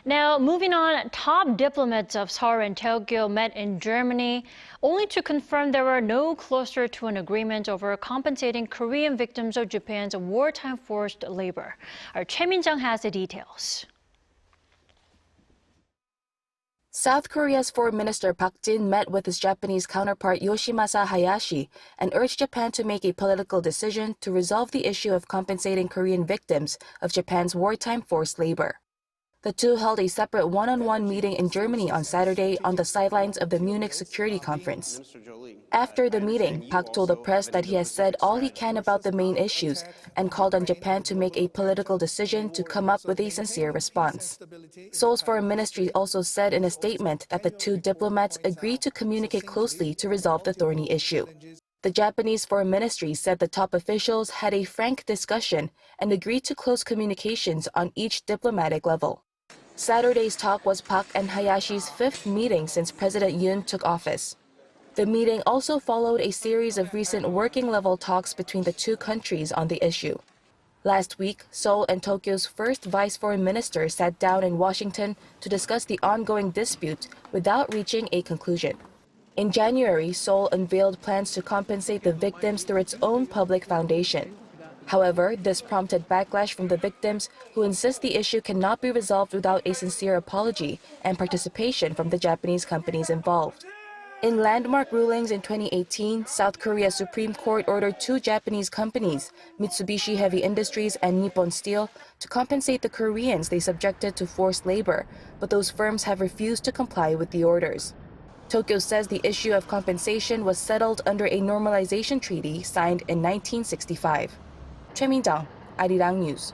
Now, moving on, top diplomats of Seoul and Tokyo met in Germany, only to confirm they were no closer to an agreement over compensating Korean victims of Japan's wartime forced labor. Our Choi Min-jung has the details. South Korea's Foreign Minister Park Jin met with his Japanese counterpart Yoshimasa Hayashi and urged Japan to make a political decision to resolve the issue of compensating Korean victims of Japan's wartime forced labor. The two held a separate one-on-one meeting in Germany on Saturday on the sidelines of the Munich Security Conference. After the meeting, Park told the press that he has said all he can about the main issues and called on Japan to make a political decision to come up with a sincere response. Seoul's foreign ministry also said in a statement that the two diplomats agreed to communicate closely to resolve the thorny issue. The Japanese Foreign Ministry said the top officials had a frank discussion and agreed to close communications on each diplomatic level. Saturday's talk was Park and Hayashi's fifth meeting since President Yoon took office. The meeting also followed a series of recent working-level talks between the two countries on the issue. Last week, Seoul and Tokyo's first vice foreign minister sat down in Washington to discuss the ongoing dispute without reaching a conclusion. In January, Seoul unveiled plans to compensate the victims through its own public foundation. However, this prompted backlash from the victims, who insist the issue cannot be resolved without a sincere apology and participation from the Japanese companies involved. In landmark rulings in 2018, South Korea's Supreme Court ordered two Japanese companies, Mitsubishi Heavy Industries and Nippon Steel, to compensate the Koreans they subjected to forced labor, but those firms have refused to comply with the orders. Tokyo says the issue of compensation was settled under a normalization treaty signed in 1965. Choi Min-jung, Arirang News.